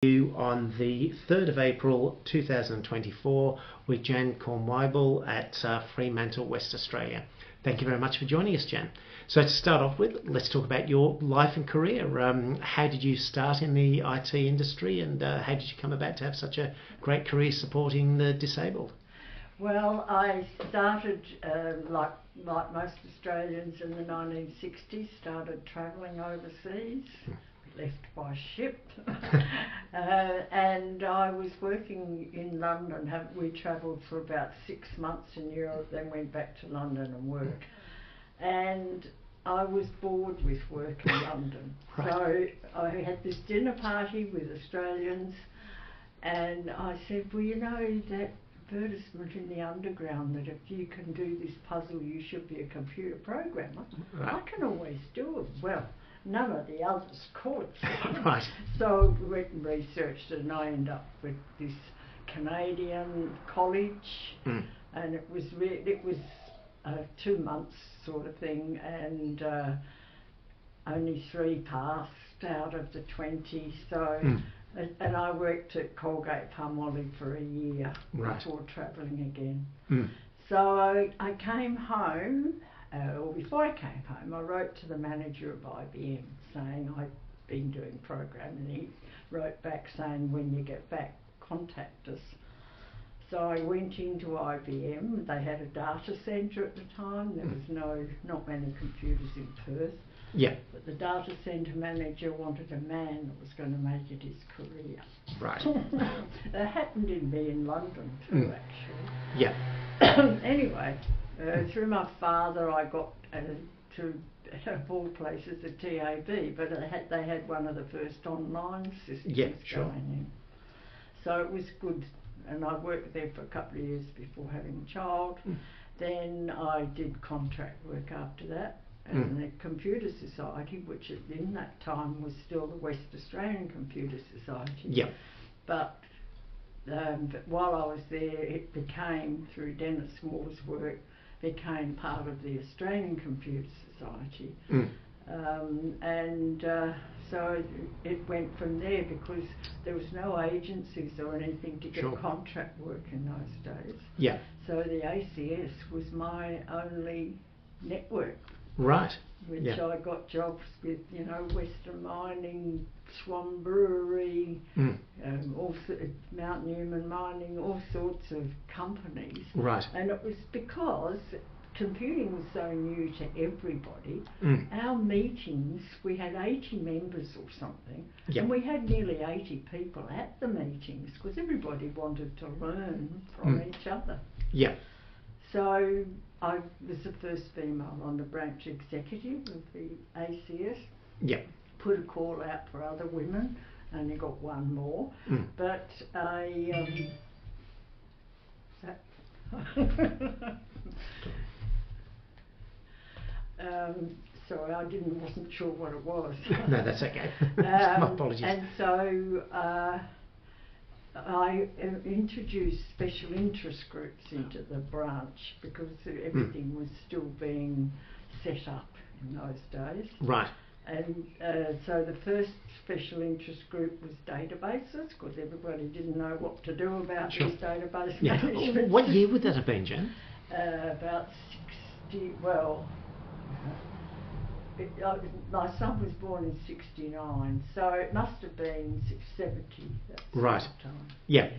On the 3rd of April 2024 with Jan Kornweibel at Fremantle, West Australia. Thank you very much for joining us, Jan. So to start off with, let's talk about your life and career. How did you start in the IT industry, and how did you come about to have such a great career supporting the disabled? Well, I started, like most Australians in the 1960s, started travelling overseas. Left by ship, and I was working in London. We travelled for about 6 months in Europe, then went back to London and worked. And I was bored with work in London. Right. So I had this dinner party with Australians, and I said, well, you know, that advertisement in the Underground that if you can do this puzzle, you should be a computer programmer. Right. I can always do it. Well, none of the others could. Right. So we went and researched it, and I ended up with this Canadian college, and it was a 2 months sort of thing, and only 3 passed out of the 20. So, and I worked at Colgate Palmolive for a year before travelling again. So I came home. Or before I came home, I wrote to the manager of IBM saying I'd been doing programming, and he wrote back saying, when you get back, contact us. So I went into IBM. They had a data centre at the time. There was not many computers in Perth. Yeah. But the data centre manager wanted a man that was going to make it his career. Right. That happened in me in London too, actually. Yeah. Anyway. Through my father, I got to, of all places, a TAB, but they had one of the first online systems going in. So it was good, and I worked there for a couple of years before having a child. Then I did contract work after that, and the Computer Society, which in that time was still the West Australian Computer Society. Yeah. But while I was there, it became, through Dennis Moore's work, became part of the Australian Computer Society. So it went from there, because there was no agencies or anything to get contract work in those days. Yeah. So the ACS was my only network. Right. Which I got jobs with, you know, Western Mining, Swan Brewery, also Mount Newman Mining, all sorts of companies. Right. And it was because computing was so new to everybody. Our meetings, we had 80 members or something, and we had nearly 80 people at the meetings, because everybody wanted to learn from each other. Yeah. So I was the first female on the branch executive of the ACS. Yeah. Put a call out for other women, only got one more. But I sorry, I wasn't sure what it was. No, that's okay. My apologies. And so I introduced special interest groups into the branch, because everything was still being set up in those days. Right. And so the first special interest group was databases, because everybody didn't know what to do about these database management. What year would that have been, Jan? About 60, well, my son was born in 69, so it must have been 70. Right. Time. Yeah.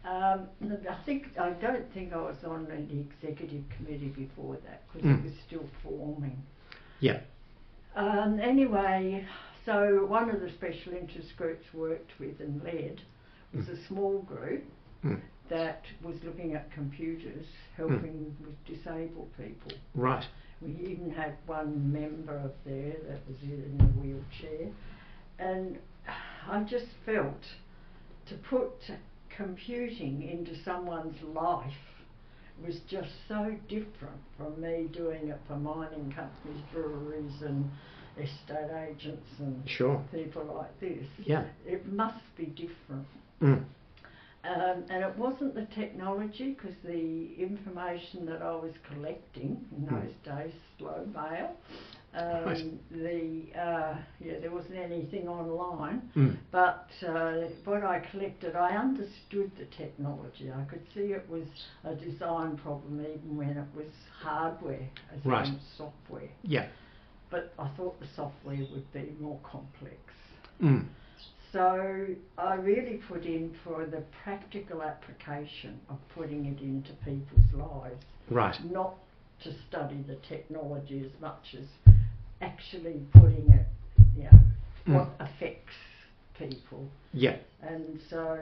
I don't think I was on the executive committee before that, because it was still forming. Yeah. Anyway, so one of the special interest groups worked with and led was a small group that was looking at computers, helping with disabled people. Right. We even had one member of there that was in a wheelchair, and I just felt to put computing into someone's life was just so different from me doing it for mining companies, breweries and estate agents and people like this. Yeah. It must be different. And it wasn't the technology, because the information that I was collecting in those days, slow mail, Right. There wasn't anything online, but what I collected, I understood the technology. I could see it was a design problem even when it was hardware as Right. in software. Yeah. But I thought the software would be more complex. Mm. So I really put in for the practical application of putting it into people's lives. Right. Not to study the technology as much as actually putting it, what affects people. Yeah. And so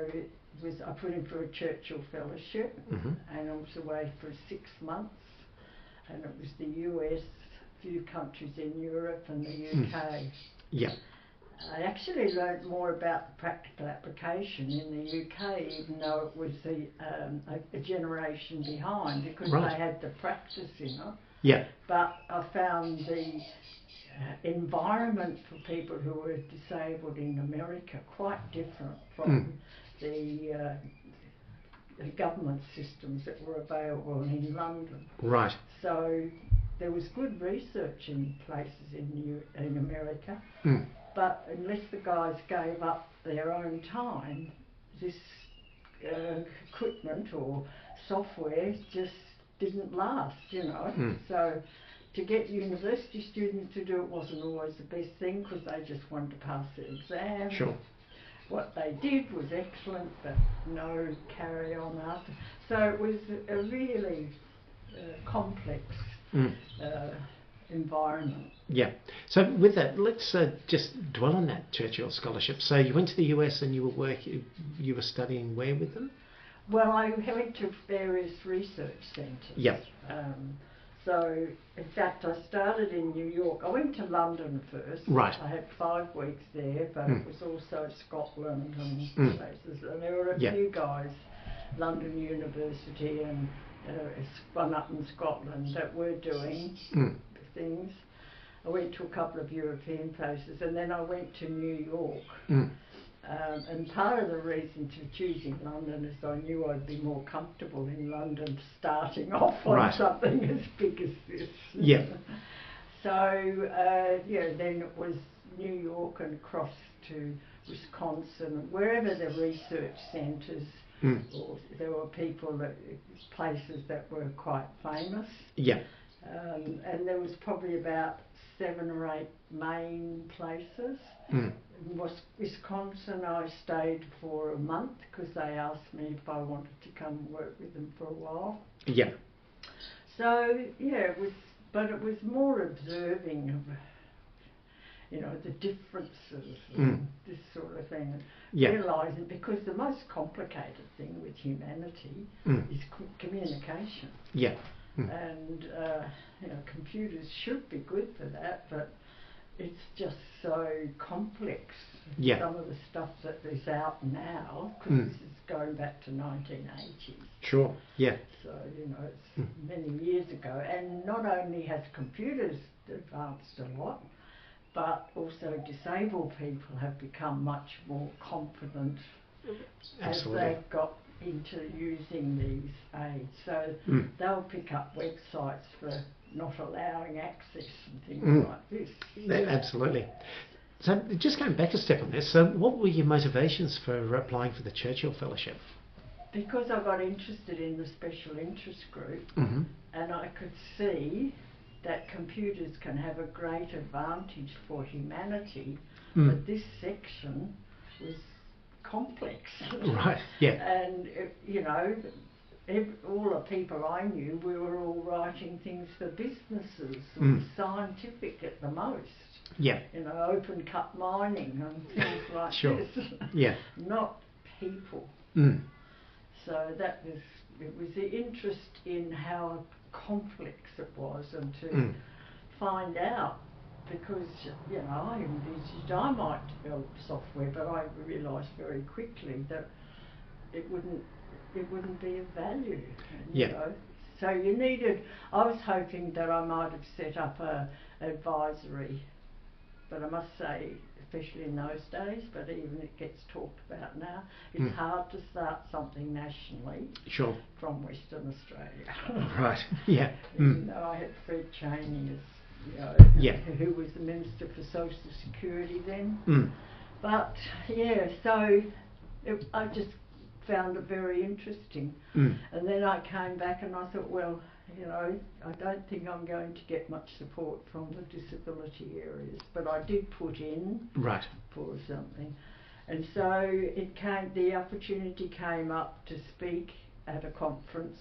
I put in for a Churchill fellowship, and I was away for 6 months, and it was the US, a few countries in Europe and the UK. Yeah. I actually learned more about the practical application in the UK, even though it was a generation behind, because Right. they had the practice in it. Yeah. But I found the environment for people who were disabled in America quite different from the government systems that were available in London. Right. So there was good research in places in America, but unless the guys gave up their own time, this equipment or software just didn't last, So to get university students to do it wasn't always the best thing, because they just wanted to pass the exam. Sure. What they did was excellent, but no carry on after. So it was a really complex environment. Yeah. So with that, let's just dwell on that Churchill scholarship. So you went to the US and you were studying where with them? Well, I went to various research centres. Yep. So, in fact, I started in New York. I went to London first. Right. I had 5 weeks there, but it was also Scotland and places. And there were a few guys, London University and one up in Scotland, that were doing things. I went to a couple of European places, and then I went to New York. And part of the reason to choosing London is I knew I'd be more comfortable in London starting off on something as big as this. Yeah. So, then it was New York and across to Wisconsin, wherever the research centres, or there were places that were quite famous. Yeah. And there was probably about 7 or 8 main places. In Wisconsin, I stayed for a month because they asked me if I wanted to come work with them for a while. Yeah. So it was more observing of, the differences and this sort of thing, and realising, because the most complicated thing with humanity is communication. Yeah. And computers should be good for that, but it's just so complex. Yeah. Some of the stuff that is out now, because this is going back to 1980s. Sure. Yeah. So it's many years ago, and not only has computers advanced a lot, but also disabled people have become much more confident as they've got into using these aids. So they'll pick up websites for not allowing access and things like this. Absolutely. So just going back a step on this, so what were your motivations for applying for the Churchill Fellowship? Because I got interested in the special interest group, and I could see that computers can have a great advantage for humanity, but this section was complex. Right, yeah. And, all the people I knew, we were all writing things for businesses, or scientific at the most. Yeah. Open cut mining and things like this. Yeah. Not people. So it was the interest in how complex it was, and to find out, because I envisaged I might develop software, but I realised very quickly that it wouldn't be of value. So I was hoping that I might have set up a advisory, but I must say, especially in those days, but even it gets talked about now, it's hard to start something nationally from Western Australia. Right, yeah. Even though I had Fred Chaney as you know, Yeah. who was the Minister for Social Security then. Mm. But yeah, so I just found it very interesting. Mm. And then I came back and I thought, well, you know, I don't think I'm going to get much support from the disability areas, but I did put in Right. for something. And so the opportunity came up to speak at a conference,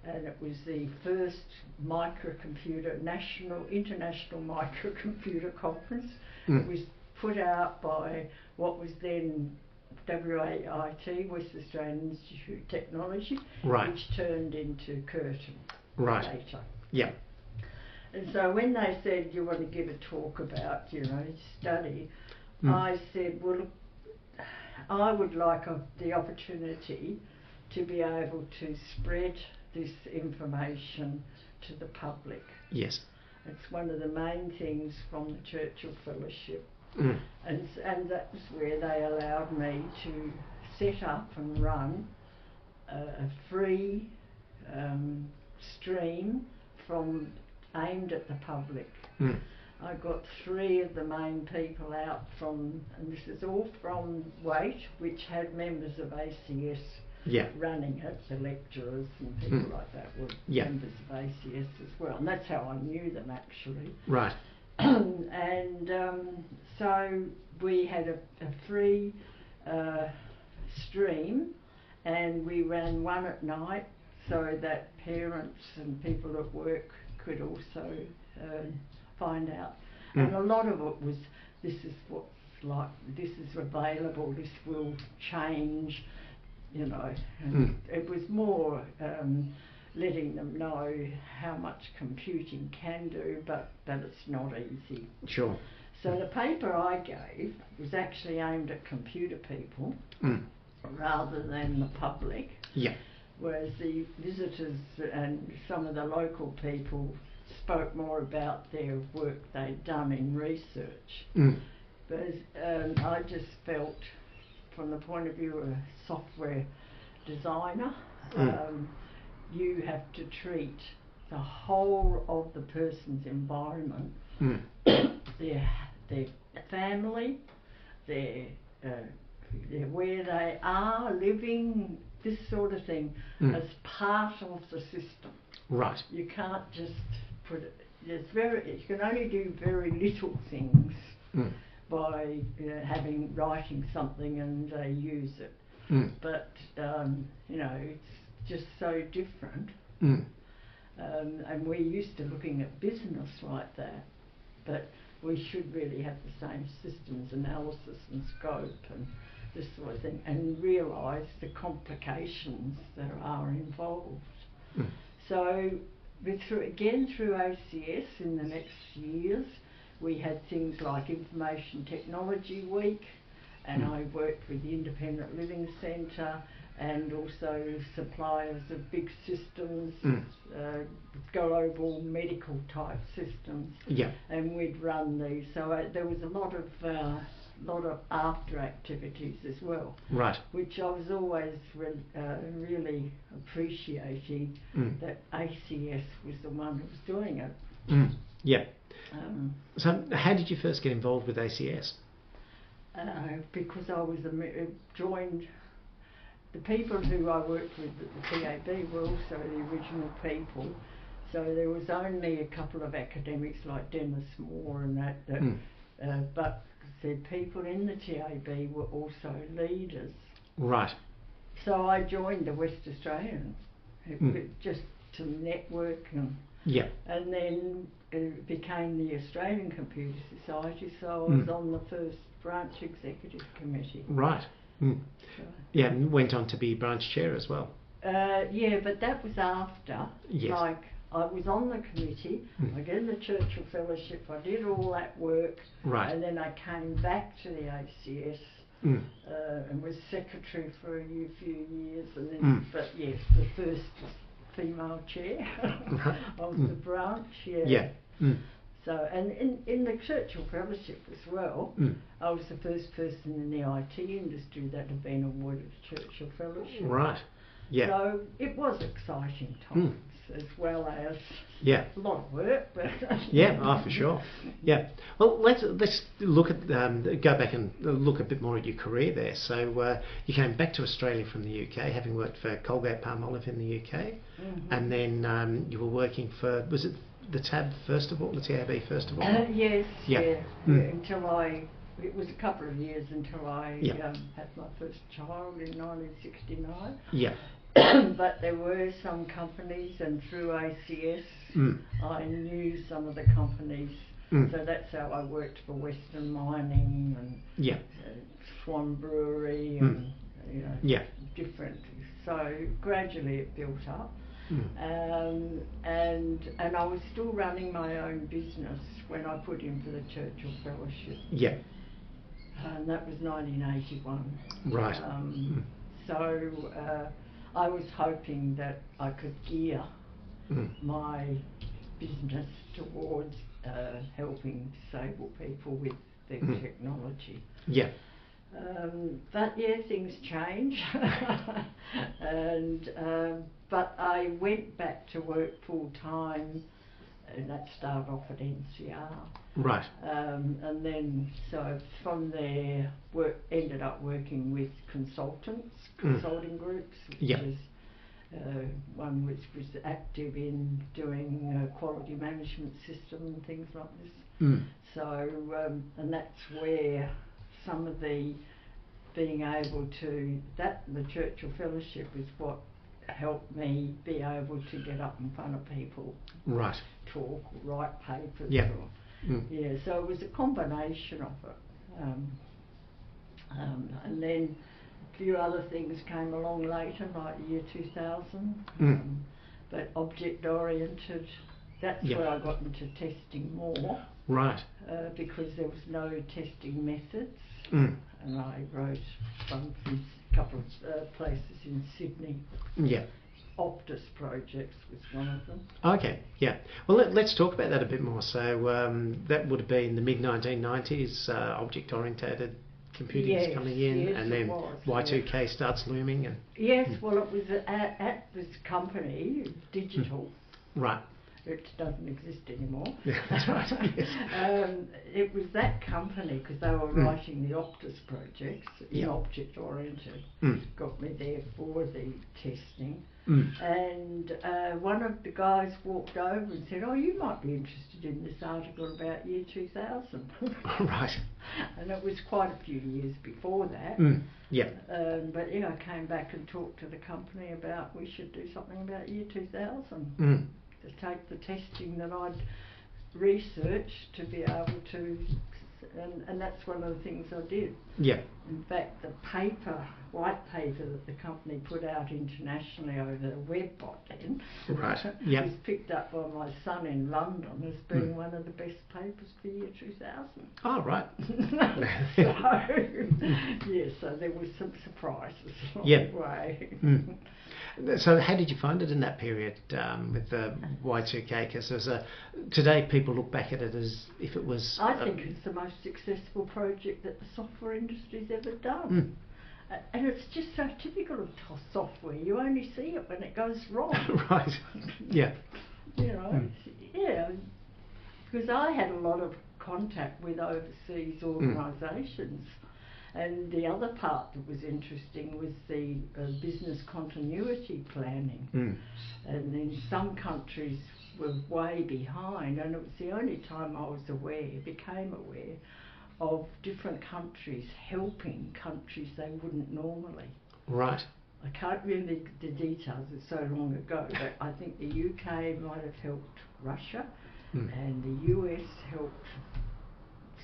and it was the first international microcomputer conference. Mm. It was put out by what was then WAIT, West Australian Institute of Technology, Right. which turned into Curtin Right. later. Yeah. And so when they said, you want to give a talk about, you know, study, I said, well, look, I would like the opportunity to be able to spread this information to the public. Yes. It's one of the main things from the Churchill Fellowship. Mm. And that was where they allowed me to set up and run a free stream aimed at the public. Mm. I got 3 of the main people out and this is all from WAIT, which had members of ACS Yeah. running it, the lecturers and people like that were members of ACS as well. And that's how I knew them actually. Right. And so we had a free stream, and we ran one at night so that parents and people at work could also find out. And a lot of it was, this is what's like, this is available, this will change, you know. And it was more letting them know how much computing can do, but that it's not easy. Sure. So the paper I gave was actually aimed at computer people rather than the public. Yeah. Whereas the visitors and some of the local people spoke more about their work they'd done in research. But I just felt, from the point of view of a software designer, you have to treat the whole of the person's environment, their family, their where they are living, this sort of thing, as part of the system. Right. You can't just put it. You can only do very little things by writing something and they use it. But you know, it's just so different. And we're used to looking at business like that, but we should really have the same systems analysis and scope and this sort of thing, and realise the complications that are involved. So through ACS in the next years, we had things like Information Technology Week, and I worked with the Independent Living Centre and also suppliers of big systems, global medical type systems. Yeah. And we'd run these, so there was a lot of after activities as well. Right. Which I was always really appreciating that ACS was the one who was doing it. Yeah. So how did you first get involved with ACS? Because I was joined. The people who I worked with at the TAB were also the original people, so there was only a couple of academics like Dennis Moore and that, but the people in the TAB were also leaders. Right. So I joined the West Australian, just to network and then it became the Australian Computer Society, so I was on the first branch executive committee. Right. Yeah, and went on to be branch chair as well. Yeah, but that was after. Yes. Like, I was on the committee, I did the Churchill Fellowship, I did all that work, and then I came back to the ACS and was secretary for a few years, and then, but yes, the first female chair of the branch. Yeah. So, and in the Churchill Fellowship as well, I was the first person in the IT industry that had been awarded a Churchill Fellowship. Right. Yeah. So it was exciting times. as well as Yeah. a lot of work. But Yeah, oh, for sure. Yeah. Well, let's look at go back and look a bit more at your career there. So you came back to Australia from the UK, having worked for Colgate Palmolive in the UK, and then you were working for, was it the TAB first of all, the TAB first of all? Yes. Yeah. Yeah. Mm. Until it was a couple of years until I Yeah. had my first child in 1969. Yeah. But there were some companies, and through ACS, I knew some of the companies. So that's how I worked for Western Mining and Yeah. Swan Brewery and Yeah. different. So gradually it built up. And I was still running my own business when I put in for the Churchill Fellowship. Yeah. And that was 1981. Right. So I was hoping that I could gear my business towards helping disabled people with their technology. Yeah. But yeah, things change. And but I went back to work full time, and that started off at NCR. Right. And then so from there ended up working with consulting groups, which is one which was active in doing quality management system and things like this. So and that's where some of the being able to the Churchill Fellowship is what helped me be able to get up in front of people, right, talk, write papers. Yeah. Yeah, so it was a combination of it. And then a few other things came along later, like year 2000. But object-oriented, that's where I got into testing more. Right. Because there was no testing methods. And I wrote one from a couple of places in Sydney. Yeah. Optus projects was one of them. Okay, yeah. Well, let's talk about that a bit more. So that would have been the mid-1990s, object-oriented computing coming in, and then Y2K starts looming. And yes, well, it was at this company, Digital. Right. It doesn't exist anymore. Yeah, that's right. Yes. It was that company, because they were writing the Optus projects in object-oriented, got me there for the testing. And one of the guys walked over and said, "Oh, you might be interested in this article about year 2000." Right. And it was quite a few years before that. Yeah. But yeah, I came back and talked to the company about we should do something about year 2000. To take the testing that I'd researched to be able to, and that's one of the things I did. Yeah. In fact, the white paper that the company put out internationally over the Webbot then, right. Yep. was picked up by my son in London as being one of the best papers for year 2000. Oh, right. So there was some surprises along the way. So how did you find it in that period with the Y2K? Because today people look back at it as if it was... I think it's the most successful project that the software industry's ever done. And it's just so typical of software. You only see it when it goes wrong. Right. Yeah. You know, yeah. Because I had a lot of contact with overseas organisations. And the other part that was interesting was the business continuity planning. And in some countries were way behind, and it was the only time I became aware of different countries helping countries they wouldn't normally. Right. I can't remember the details, it's so long ago, but I think the UK might have helped Russia, and the US helped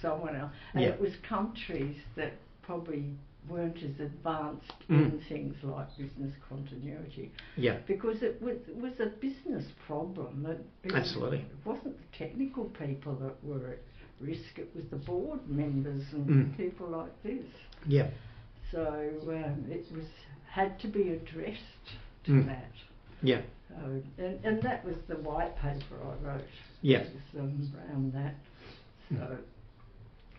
someone else. And it was countries that probably weren't as advanced in things like business continuity. Yeah. Because it was a business problem. Absolutely. It wasn't the technical people that were at risk, it was the board members and people like this. Yeah. So it had to be addressed to that. Yeah. And that was the white paper I wrote. Yeah. It was around that. So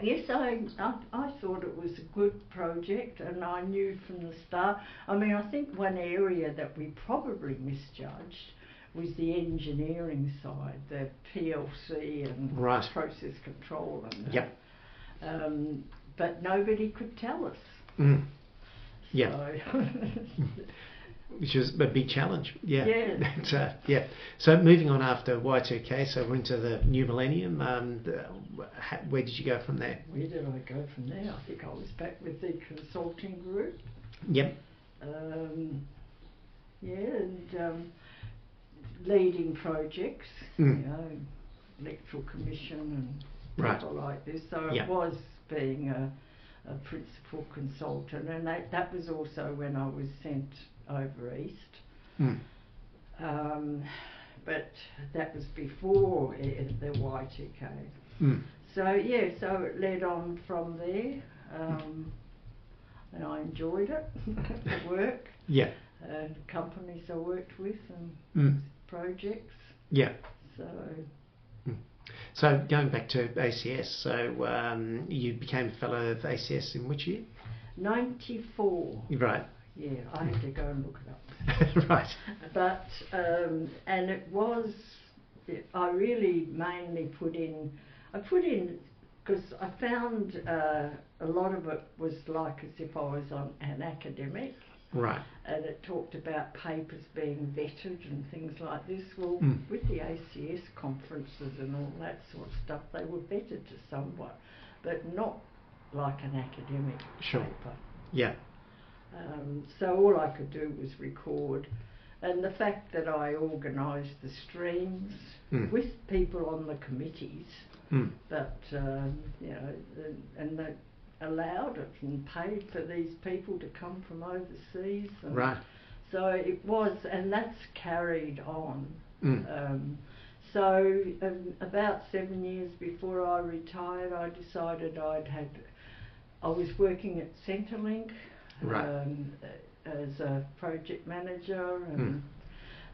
yes, I thought it was a good project, and I knew from the start. I mean, I think one area that we probably misjudged was the engineering side, the PLC and Right. process control and that. Yep. But nobody could tell us. Mm. Yeah. So Which was a big challenge. Yeah. Yeah. Yeah. So moving on after Y2K, so we're into the new millennium. Where did you go from there? Where did I go from there? I think I was back with the consulting group. Yep. Leading projects, Mm. you know, electoral commission and Right. people like this. So Yeah. it was being a principal consultant, and that was also when I was sent over east. Mm. But that was before the Y2K. Mm. So so it led on from there, and I enjoyed it, the work, Yeah. and companies I worked with and Mm. projects. Yeah. So So going back to ACS, so you became a fellow of ACS in which year? 94. Right. Yeah, I had to go and look it up. Right. But and it was, I really mainly put in because I found a lot of it was like as if I was an academic. Right. And it talked about papers being vetted and things like this. Well, Mm. with the ACS conferences and all that sort of stuff, they were vetted to somewhat, but not like an academic Sure. paper. Yeah. So all I could do was record, and the fact that I organised the streams with people on the committees, but you know, and they allowed it and paid for these people to come from overseas. And Right. so it was, and that's carried on. Mm. So about 7 years before I retired, I decided I was working at Centrelink. Right. As a project manager,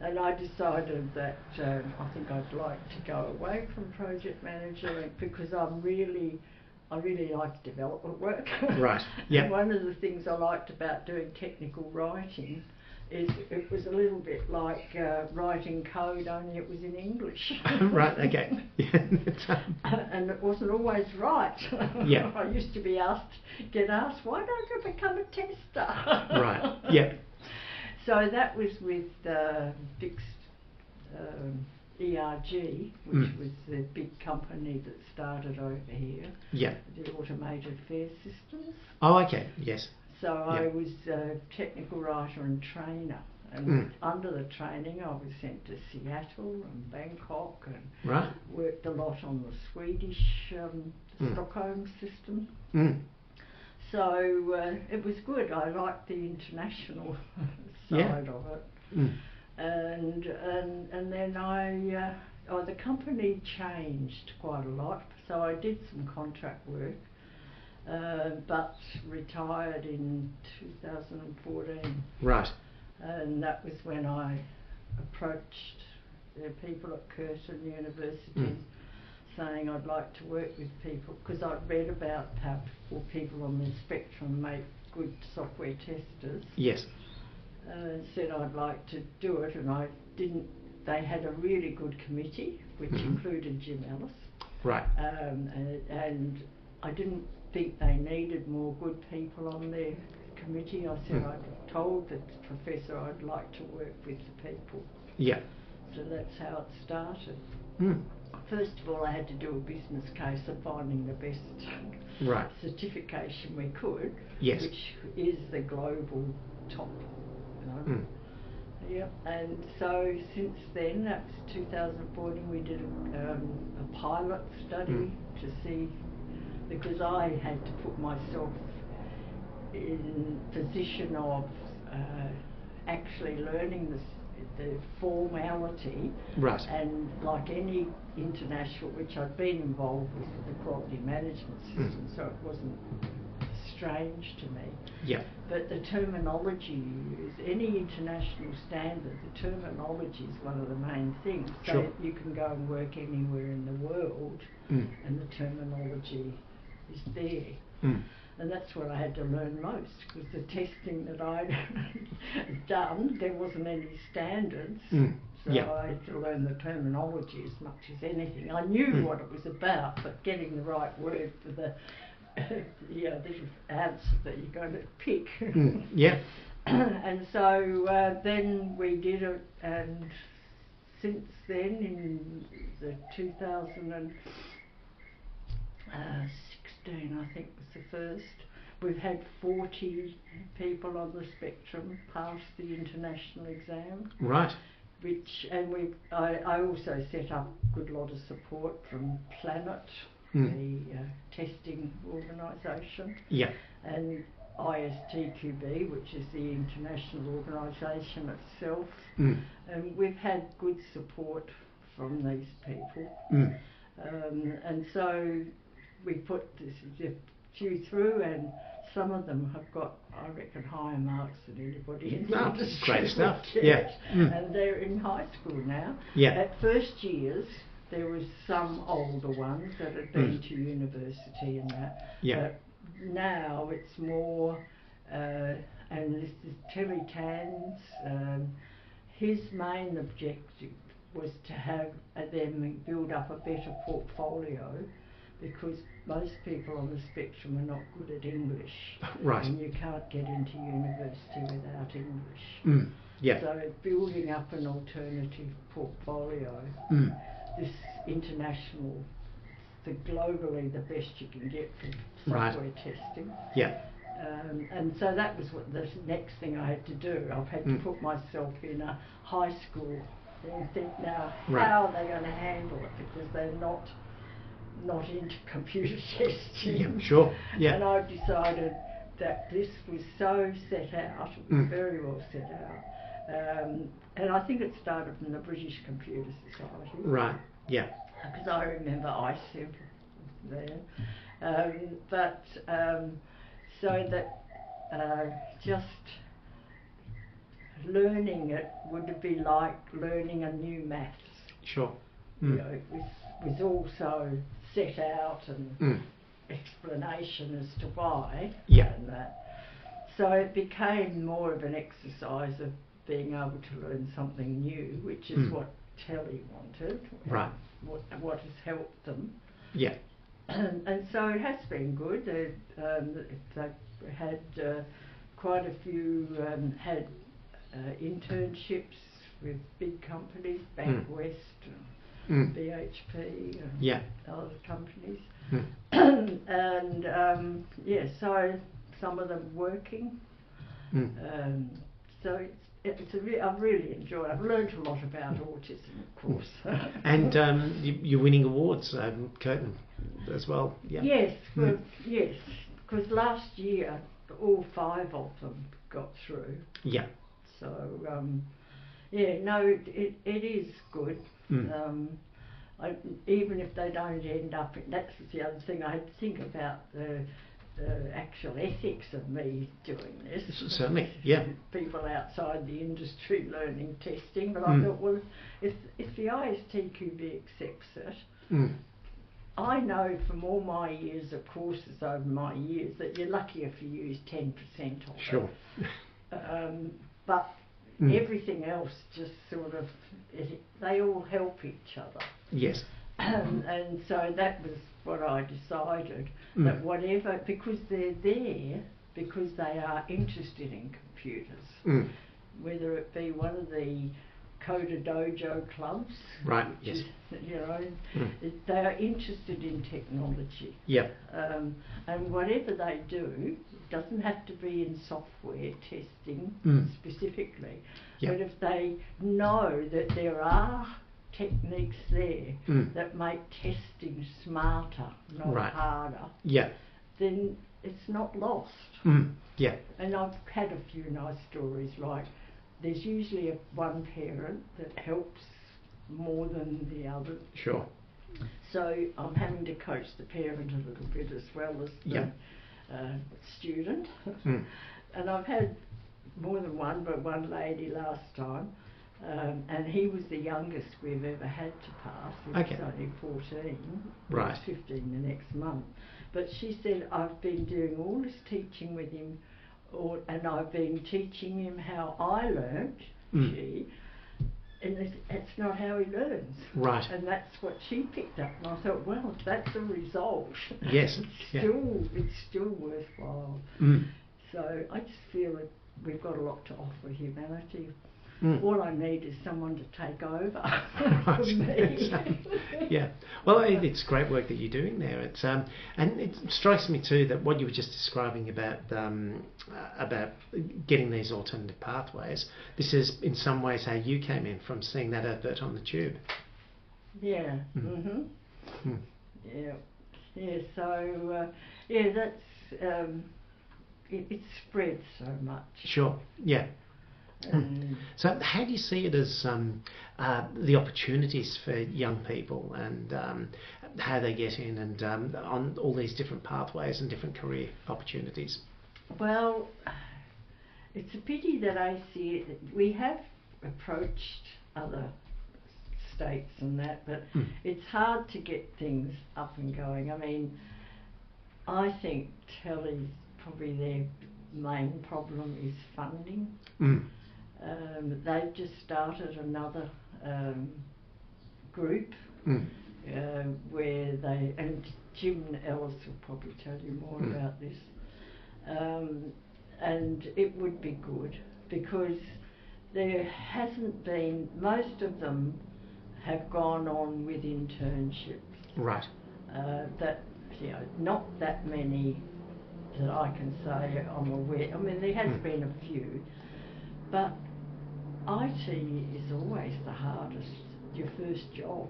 and I decided that I think I'd like to go away from project manager because I really like development work. Right. Yeah. And one of the things I liked about doing technical writing is it was a little bit like writing code, only it was in English. Right. Okay. And it wasn't always right. Yeah. I used to get asked, why don't you become a tester? Right. Yeah. So that was with Fixed ERG, which was the big company that started over here. Yeah. The automated fare systems. Oh, okay. Yes. So I was a technical writer and trainer, and under the training I was sent to Seattle and Bangkok and Right. worked a lot on the Swedish Stockholm system. So it was good. I liked the international side of it. And then the company changed quite a lot, so I did some contract work. But retired in 2014. Right. And that was when I approached the people at Curtin University saying I'd like to work with people, because I'd read about how people on the spectrum make good software testers. Yes. Said I'd like to do it, and I didn't. They had a really good committee which included Jim Ellis. Right. And I didn't think they needed more good people on their committee. I said I told the professor I'd like to work with the people. Yeah. So that's how it started. First of all, I had to do a business case of finding the best certification we could, Yes. which is the global top. You know? Yeah, and so since then, that was 2014, we did a pilot study to see, because I had to put myself in position of actually learning the formality, Right. and like any international, which I'd been involved with the quality management system, so it wasn't strange to me. Yeah. But the terminology you use, any international standard, the terminology is one of the main things. So Sure. you can go and work anywhere in the world, and the terminology is there. And that's what I had to learn most, because the testing that I'd done, there wasn't any standards. so I had to learn the terminology as much as anything. I knew what it was about, but getting the right word for the little answer that you're going to pick. Yeah. And so then we did it, and since then, in the 2016, I think was the first, we've had 40 people on the spectrum pass the international exam. Right. I also set up a good lot of support from Planet, the testing organisation, and ISTQB, which is the international organisation itself, and we've had good support from these people, and so we put a few through, and some of them have got, I reckon, higher marks than anybody in the industry. Great stuff. And they're in high school now. At first years, there was some older ones that had been to university and that. But now it's more, and this is Terry Tan's, his main objective was to have them build up a better portfolio, because most people on the spectrum are not good at English. Right. And you can't get into university without English. So building up an alternative portfolio, this international, globally the best you can get for software testing. And so that was what the next thing I had to do. I've had to put myself in a high school and think, now how are they going to handle it, because they're not into computer testing. And I decided that this was so set out, it was very well set out, and I think it started from the British Computer Society. Because I remember ICEP there, so that just learning it would be like learning a new maths. You know, it was also set out and explanation as to why and that. So it became more of an exercise of being able to learn something new, which is what Telly wanted, what has helped them. And so it has been good. They've had quite a few had internships with big companies, Bank West, BHP, and other companies. And so some of them working. So I've really enjoyed it. I've learned a lot about autism, of course. And you're winning awards, Curtin, as well. Yes, because last year all 5 of them got through. So it is good. Even if they don't end up, that's the other thing I had to think about, the actual ethics of me doing this. Certainly, People outside the industry learning testing, but I thought, well, if the ISTQB accepts it, I know from all my years of courses over my years that you're lucky if you use 10% of it. But everything else just sort of, they all help each other. And so that was what I decided, that whatever, because they're there, because they are interested in computers, whether it be one of the Coder Dojo clubs, is, you know, they are interested in technology. And whatever they do, it doesn't have to be in software testing specifically, but if they know that there are techniques there that make testing smarter, not harder, then it's not lost. And I've had a few nice stories, like there's usually one parent that helps more than the other. So I'm having to coach the parent a little bit as well as the student. And I've had more than one, but one lady last time, and he was the youngest we've ever had to pass. He was only 14. He was 15 the next month. But she said, I've been doing all this teaching with him, and I've been teaching him how I learnt, it's not how he learns. Right. And that's what she picked up. And I thought, well, if that's a result, Yes. it's still worthwhile. Mm. So I just feel that we've got a lot to offer humanity. Mm. All I need is someone to take over Right. for me. Yeah. Well, it's great work that you're doing there. It's and it strikes me too that what you were just describing about getting these alternative pathways. This is in some ways how you came in from seeing that advert on the tube. Yeah. Mm. Mhm. Mm. Yeah. Yeah. So that's it spreads so much. Sure. Yeah. So how do you see it as the opportunities for young people and how they get in and on all these different pathways and different career opportunities? Well, it's a pity that we have approached other states and that, but it's hard to get things up and going. I mean, I think Telly's probably their main problem is funding. Mm. They've just started another group where and Jim Ellis will probably tell you more about this, and it would be good because there hasn't been, most of them have gone on with internships. Right. Not that many that I can say I'm aware. I mean, there has been a few, but IT is always the hardest. Your first job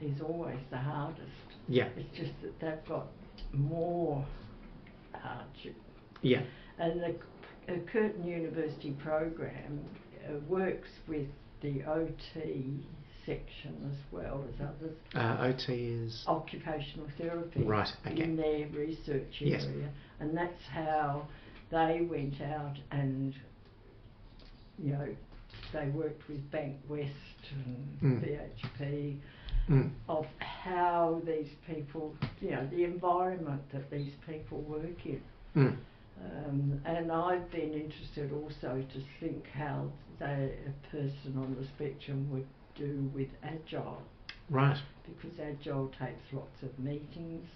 is always the hardest. Yeah. It's just that they've got more hardship. Yeah. And the Curtin University program works with the OT section as well as others. OT is? Occupational therapy. Right, okay. In their research area. Yes. And that's how they went out and, they worked with Bank West and BHP of how these people, the environment that these people work in. And I've been interested also to think how a person on the spectrum would do with Agile. Right. Because Agile takes lots of meetings.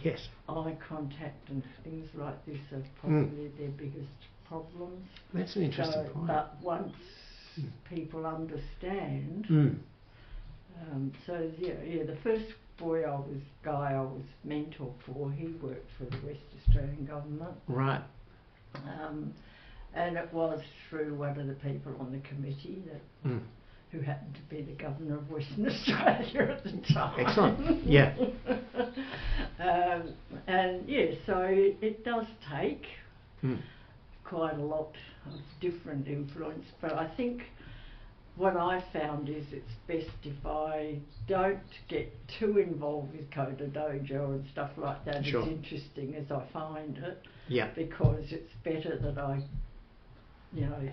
Yes. Eye contact and things like this are probably their biggest problems. That's an interesting point. But once people understand, the first guy I was mentor for, he worked for the West Australian government. Right. And it was through one of the people on the committee that who happened to be the Governor of Western Australia at the time. Excellent. Yeah. So it does take quite a lot of different influence, but I think what I found is it's best if I don't get too involved with Coda Dojo and stuff like that, Sure. as interesting as I find it, Yeah. because it's better that I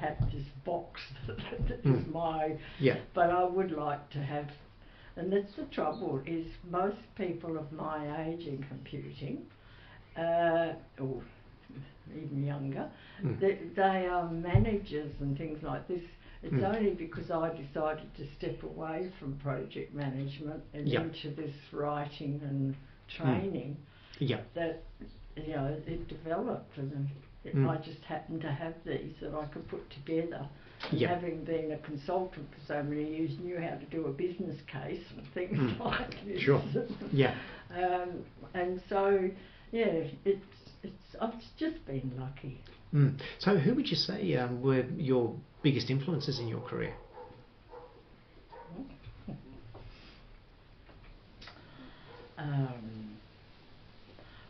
have this box that is my, but I would like to have, and that's the trouble, is most people of my age in computing, or even younger, they are managers and things like this. It's only because I decided to step away from project management and into this writing and training that it developed, and I just happened to have these that I could put together. And having been a consultant for so many years, knew how to do a business case and things like this. Sure. Yeah. And so, I've just been lucky. So who would you say were your biggest influences in your career?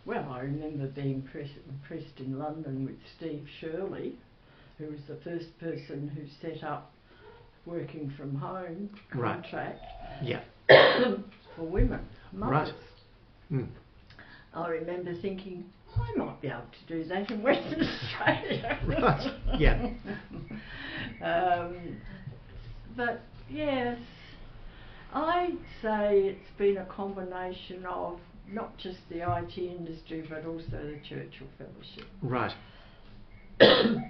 Well, I remember being impressed in London with Steve Shirley, who was the first person who set up working from home contract for women, mothers. Right. I remember thinking, I might be able to do that in Western Australia. Right, yeah. But yes, I'd say it's been a combination of not just the IT industry, but also the Churchill Fellowship. Right.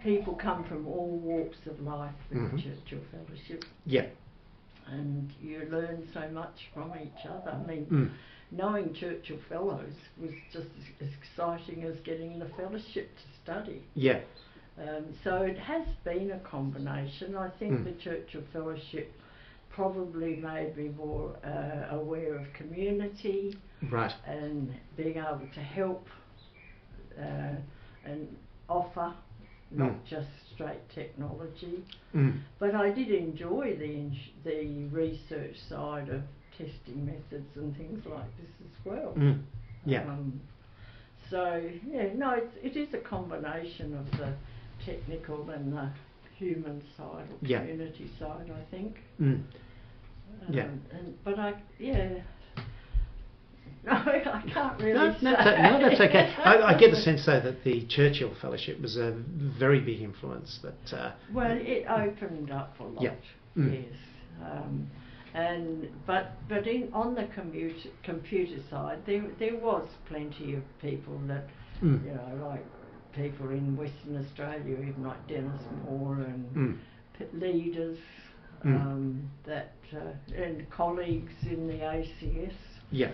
People come from all walks of life with the Churchill Fellowship. Yeah. and you learn so much from each other. I mean, knowing Churchill Fellows was just as exciting as getting the fellowship to study. Yeah. So it has been a combination. I think the Churchill Fellowship probably made me more aware of community, right, and being able to help and offer, not just straight technology. But I did enjoy the research side of testing methods and things like this as well. Yeah. So yeah, no, it is a combination of the technical and the human side or community side, I think. But no, I can't really say. No, that's okay. I get the sense though that the Churchill Fellowship was a very big influence. That well, it opened up a lot. Yes. But on the computer side, there was plenty of people that you know, like people in Western Australia, even like Dennis Moore and leaders that and colleagues in the ACS. Yeah.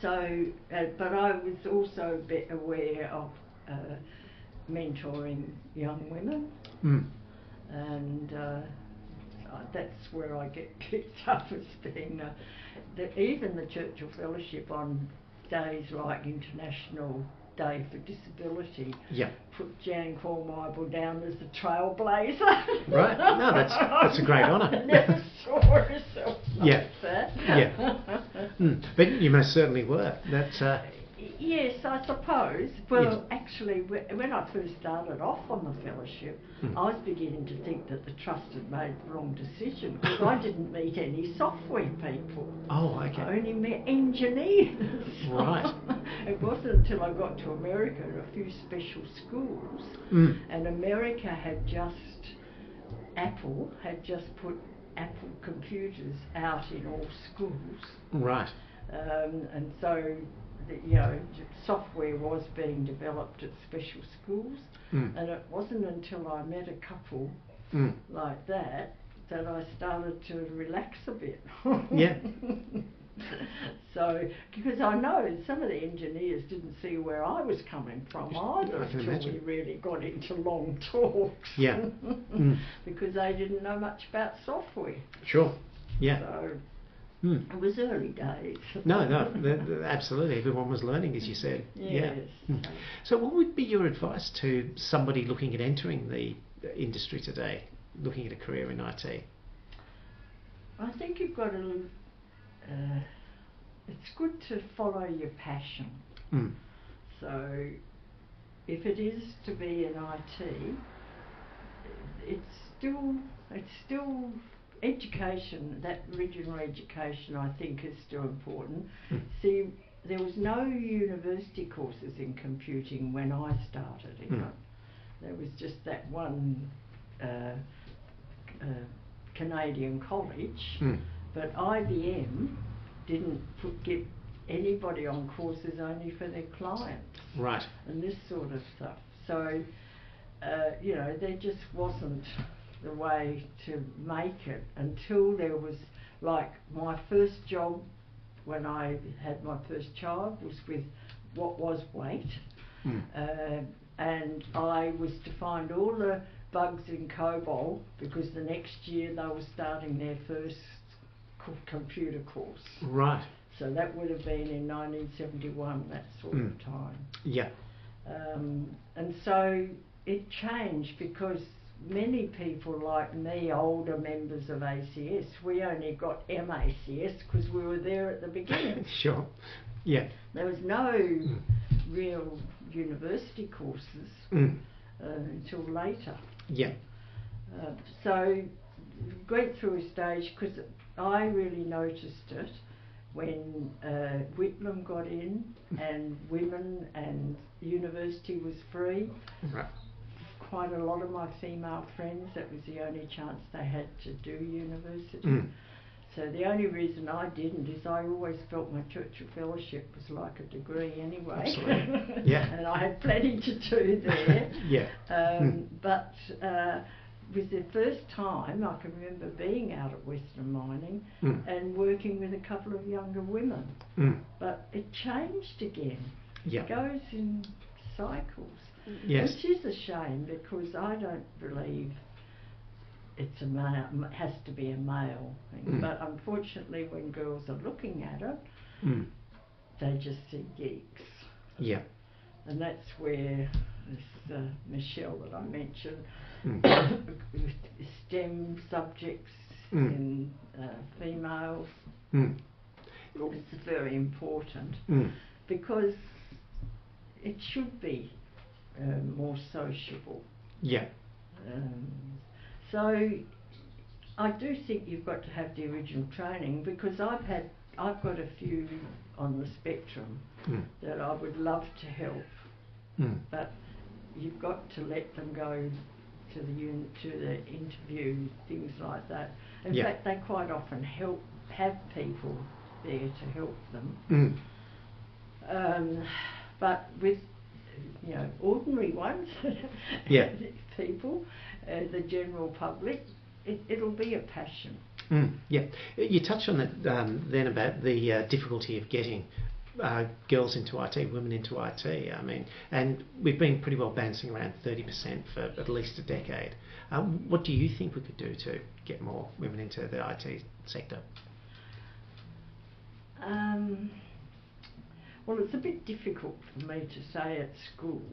But I was also a bit aware of mentoring young women, and that's where I get picked up as being even the Churchill Fellowship on days like International Day for Disability. Put Jan Kornweibel down as the trailblazer. Right. No, that's a great honour. Never saw herself like that. But you most certainly were. That's. Yes, I suppose. Well, actually, when I first started off on the fellowship, I was beginning to think that the trust had made the wrong decision, because I didn't meet any software people. Oh, okay. I only met engineers. Right. It wasn't until I got to America and a few special schools, and America had Apple had just put Apple computers out in all schools. Right. And so, you know, software was being developed at special schools, and it wasn't until I met a couple like that I started to relax a bit. Yeah. So, because I know some of the engineers didn't see where I was coming from either until we really got into long talks. Yeah. Because they didn't know much about software. Sure. Yeah. So, it was early days. No, absolutely. Everyone was learning, as you said. Yes. Yeah. So what would be your advice to somebody looking at entering the industry today, looking at a career in IT? I think you've got to... it's good to follow your passion. So if it is to be in IT, it's still education, that original education I think is still important. See, there was no university courses in computing when I started even. There was just that one Canadian college, but IBM didn't get anybody on courses only for their clients. Right. And this sort of stuff. So, you know, there just wasn't the way to make it until there was, like, my first job when I had my first child was with what was WAIT, and I was to find all the bugs in COBOL, because the next year they were starting their first computer course. Right. So that would have been in 1971, that sort of time. Yeah. And so it changed, because many people like me, older members of ACS, we only got MACS because we were there at the beginning. Sure. Yeah. There was no real university courses until later. Yeah. So went through a stage, because I really noticed it when Whitlam got in and women and university was free. Right. Quite a lot of my female friends, that was the only chance they had to do university. So the only reason I didn't is I always felt my Churchill Fellowship was like a degree anyway. Absolutely. Yeah. And I had plenty to do there. Yeah. But was the first time I can remember being out at Western Mining and working with a couple of younger women. But it changed again. It goes in cycles, which is a shame, because I don't believe it's a male, has to be a male thing. But unfortunately, when girls are looking at it, they just see geeks. Yeah. And that's where this Michelle that I mentioned, STEM subjects in females, it's very important because it should be more sociable. Yeah. So I do think you've got to have the original training, because I've got a few on the spectrum that I would love to help, but you've got to let them go to the interview, things like that. In fact, they quite often have people there to help them. But with ordinary ones, people, the general public, it'll be a passion. Yeah, you touched on that then about the difficulty of getting girls into IT, women into IT. I mean, and we've been pretty well bouncing around 30% for at least a decade. What do you think we could do to get more women into the IT sector? Well, it's a bit difficult for me to say at school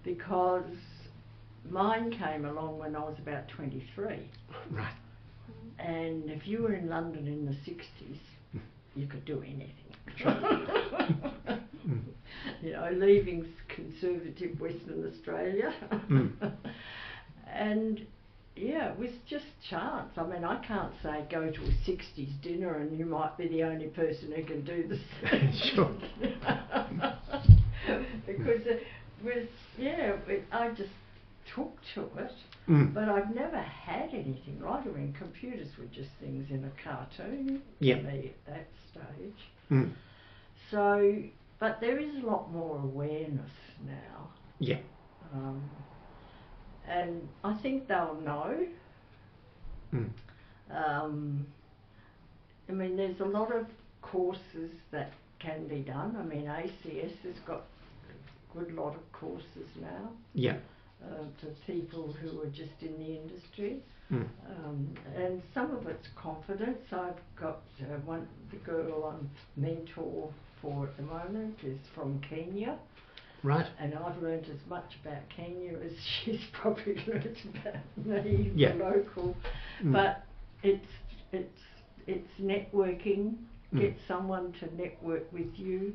because mine came along when I was about 23. Right. And if you were in London in the 60s, you could do anything. Leaving conservative Western Australia. And it was just chance. I mean, I can't say go to a 60s dinner and you might be the only person who can do this. Sure. Because it was, I just took to it, but I've never had anything like it. I mean, computers were just things in a cartoon to me at that stage. So, but there is a lot more awareness now. Yeah. And I think they'll know. I mean, there's a lot of courses that can be done. I mean, ACS has got a good lot of courses now. Yeah. To people who are just in the industry. And some of it's confidence. I've got the girl I'm mentor for at the moment is from Kenya. Right. And I've learnt as much about Kenya as she's probably learnt about me, Yeah. the local. But it's networking. Get someone to network with you.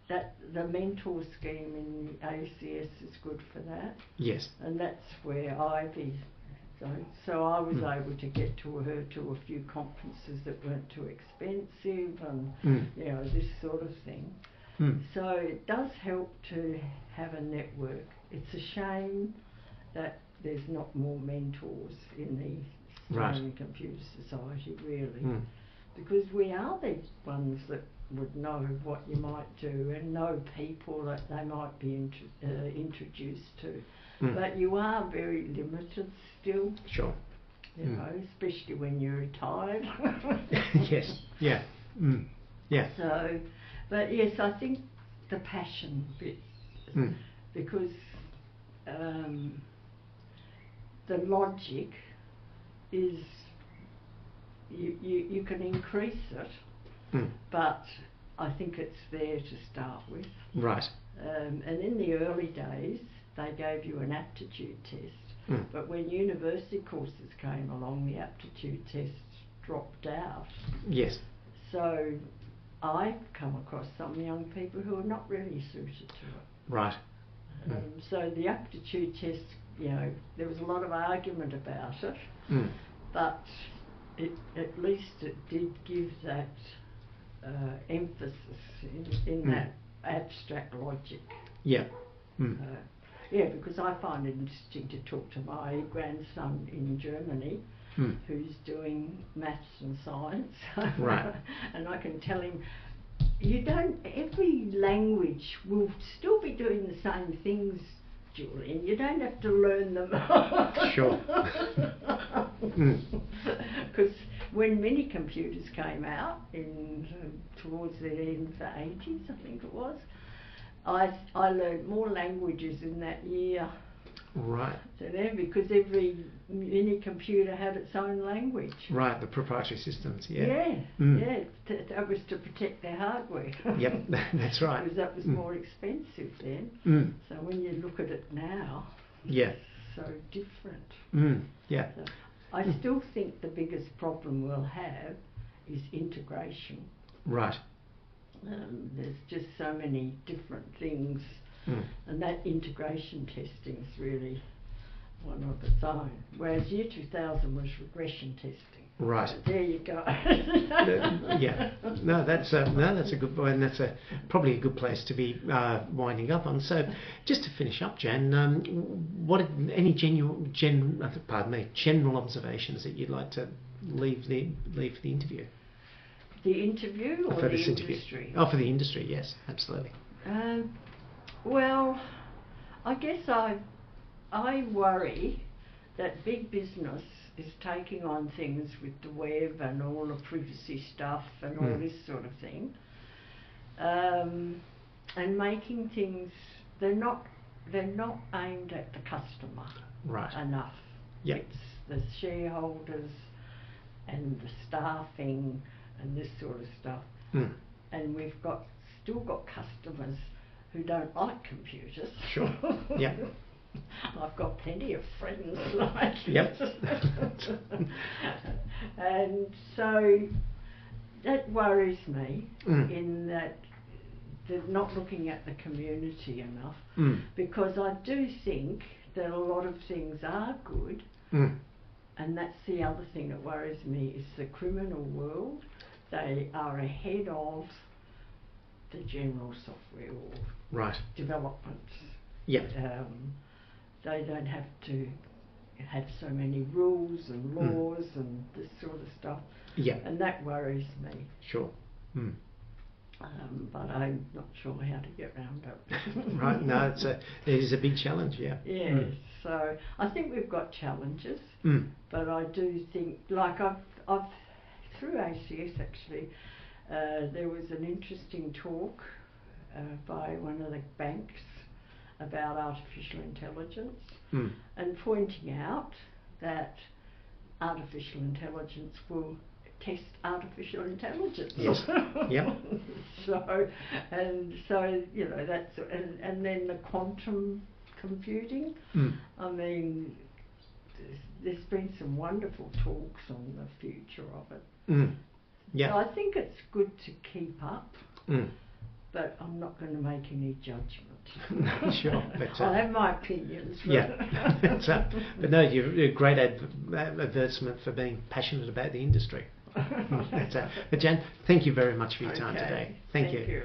That the mentor scheme in the ACS is good for that. Yes. And that's where Ivy. So I was able to get her to a few conferences that weren't too expensive, and this sort of thing. So it does help to have a network. It's a shame that there's not more mentors in the Australian Computer Society, really, because we are the ones that would know what you might do and know people that they might be introduced to. But you are very limited still. Sure. You know, especially when you're retired. Yes. Yeah. Yeah. So, but yes, I think the passion bit, because the logic is you can increase it, but I think it's there to start with. Right. And in the early days, they gave you an aptitude test, but when university courses came along, the aptitude test dropped out. Yes. So I've come across some young people who are not really suited to it. Right. So the aptitude test, there was a lot of argument about it, but at least it did give that emphasis in that abstract logic. Yeah. Because I find it interesting to talk to my grandson in Germany, who's doing maths and science. Right. And I can tell him, every language will still be doing the same things Julian, you don't have to learn them. Sure. Because when mini computers came out towards the end of the 80s, I think it was, I learned more languages in that year. Right. So there, because every mini computer had its own language. Right, the proprietary systems, yeah. Yeah, that was to protect their hardware. Yep, that's right. Because that was more expensive then. So when you look at it now, yeah, it's so different. Yeah. So I still think the biggest problem we'll have is integration. Right. There's just so many different things. And that integration testing is really one of its own. Whereas Year 2000 was regression testing. Right. So there you go. Yeah. No, that's a good point, and that's probably a good place to be winding up on. So, just to finish up, Jan, what any general observations that you'd like to leave for the interview? The interview or for the this industry? Interview. Oh, for the industry, yes, absolutely. Well, I guess I worry that big business is taking on things with the web and all the privacy stuff and all this sort of thing, and making things they're not aimed at the customer enough. Yep. It's the shareholders and the staffing and this sort of stuff, and we've still got customers who don't like computers. Sure. Yeah. I've got plenty of friends like Yep. And so that worries me in that they're not looking at the community enough, because I do think that a lot of things are good, and that's the other thing that worries me is the criminal world. They are ahead of the general software or development. Yeah. They don't have to have so many rules and laws and this sort of stuff. Yeah. And that worries me. Sure. But I'm not sure how to get around it. Right. No, it is a big challenge. Yeah. Yeah. So I think we've got challenges, but I do think, like I've through ACS actually, there was an interesting talk by one of the banks about artificial intelligence and pointing out that artificial intelligence will test artificial intelligence. Yes. Yep. So you know that's and then the quantum computing. I mean, there's been some wonderful talks on the future of it. Yeah. So I think it's good to keep up, but I'm not going to make any judgment. Sure. But, I'll have my opinions. But yeah. But no, you're a great advertisement for being passionate about the industry. But Jan, thank you very much for your time today. Thank you.